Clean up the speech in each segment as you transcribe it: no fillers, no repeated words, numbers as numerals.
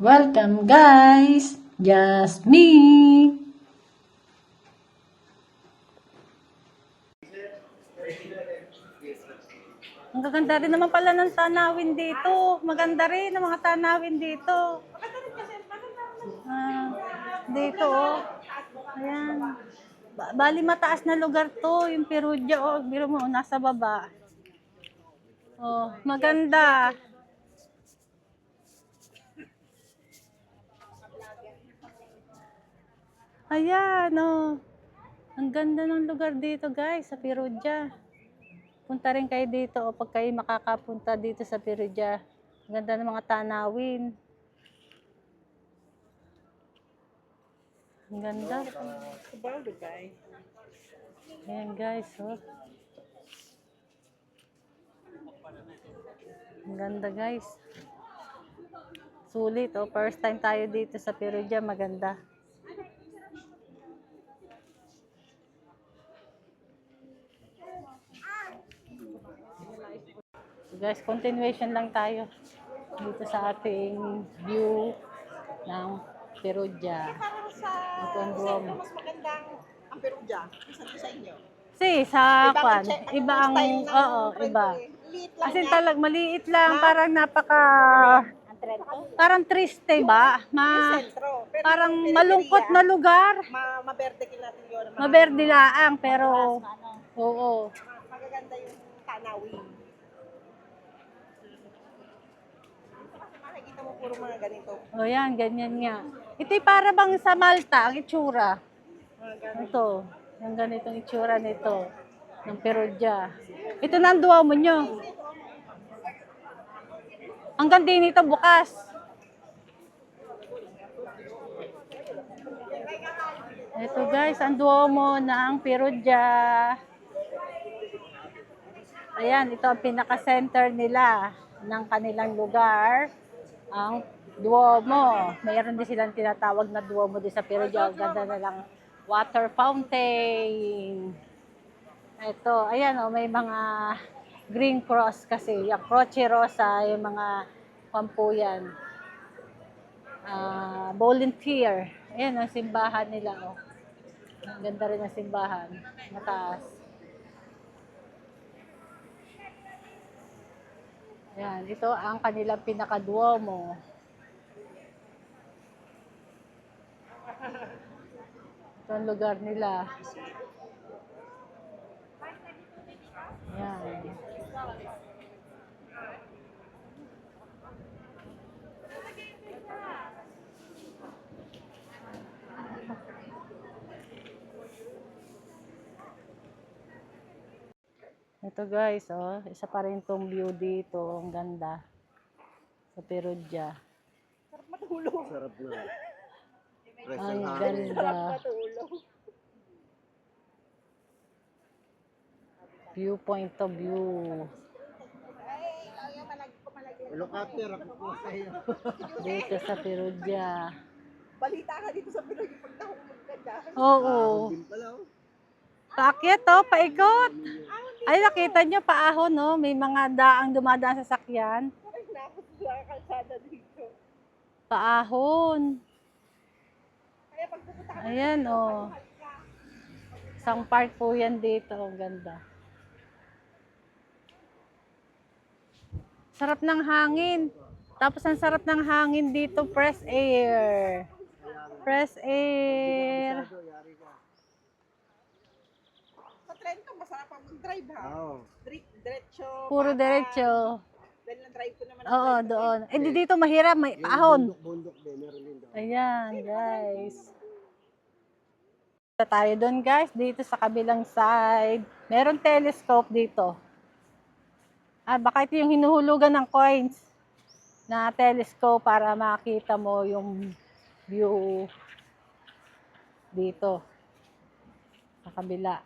Welcome guys! Just me! Ang gaganda rin naman pala ng tanawin dito. Maganda rin ang mga tanawin dito. Dito oh. Ayan. Bali mataas na lugar to. Yung Perugia oh. Biro mo, nasa baba. Oh, maganda. Ayan oh. Ang ganda ng lugar dito guys sa Perugia. Punta rin kayo dito o pag kayo makakapunta dito sa Perugia. Ang ganda ng mga tanawin. Ang ganda. Ayan guys, oh. Ang ganda guys. Sulit, oh. First time tayo dito sa Perugia, maganda. So guys, continuation lang tayo dito sa ating view ng Perugia. Ito ang Duomo. Mas magandang ang Perugia kaysa sa inyo. Sa kwan, iba ang, oo, iba. Kasi maliit lang, parang parang triste ba? Parang malungkot na lugar. Maberde natin yun. Maberde laang, pero, oo. Magaganda yung tanawin. Makikita mo puro mga ganito. O yan, ganyan nga. Ito'y para bang sa Malta, ang itsura. Ito, yung ganitong itsura nito, ng Perugia. Ito na ang Duomo nyo. Hanggang din ito bukas. Ito guys, ang Duomo ng Perugia. Ayan, ito ang pinaka-center nila ng kanilang lugar. Ang Duomo. Mayroon din silang tinatawag na Duomo din sa Perugia. Ang ganda na lang water fountain. Ito, ayan oh, may mga green cross kasi. Yung Croce Rosa, yung mga pampuyan. Volunteer. Ayan ang simbahan nila oh. Ang ganda rin ang simbahan. Mataas. Ayan, ito ang kanilang pinaka-Duomo. Ito ang lugar nila. Ayan. Ito guys, oh, isa pa rin tong view dito. Ang ganda. Sa Perugia. Sarap matulog. Sarap na. Ang ganda. Viewpoint of view. Helicopter, ako po sa iyo. Dito sa Perugia. Balita ka dito sa Perugia pag nahulog ka dyan. Oo. Din pala, oh. Paakyat oh, paikot. Ay, nakita nyo paahon no? May mga daang dumadaan sa sakyan. Ay, nakot sa kalsada dito. Paahon. Kaya pag pupunta ka Ayan oh. Isang park po yan dito. Ang ganda. Sarap ng hangin. Tapos ang sarap ng hangin dito, fresh air. Fresh air. Yari ka. sa Trento, masarap ang mag-drive ha. Oo. Diretso. Puro diretso. Dahil na-drive ko naman. Oo, doon. Eh, dito mahirap. May paahon. Bundok din, meron din doon. Ayan, guys. Punta tayo doon, guys. Dito sa kabilang side. Meron telescope dito. Baka ito yung hinuhulugan ng coins na telescope para makita mo yung view dito sa kabila.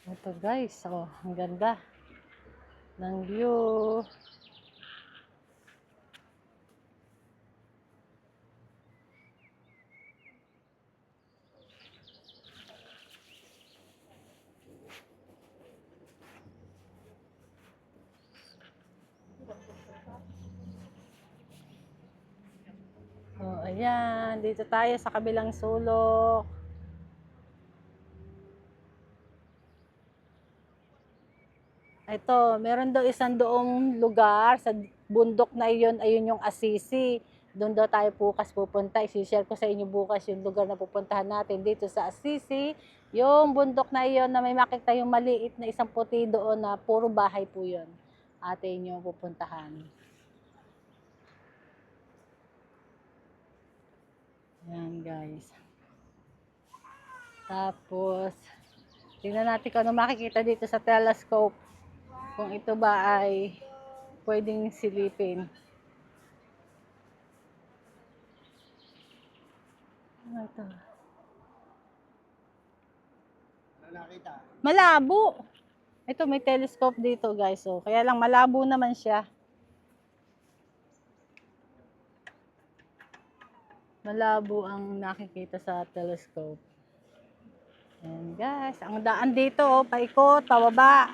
Ito guys, oh, ang ganda ng view. Ayan, dito tayo sa kabilang sulok. Ito, meron daw isang doong lugar sa bundok na iyon, ayun yung Assisi. Doon daw tayo bukas pupunta. I-share ko sa inyo bukas yung lugar na pupuntahan natin dito sa Assisi. Yung bundok na iyon na may makita yung maliit na isang puti doon na puro bahay po yun. Atin yung pupuntahan. Yan guys. Tapos, tingnan natin kung ano makikita dito sa telescope. Kung ito ba ay pwedeng silipin. Ano ito? Ano nakita? Malabo. Ito may telescope dito guys. So, kaya lang malabo naman siya. Malabo ang nakikita sa telescope. Ayan guys. Ang daan dito, paikot, pababa.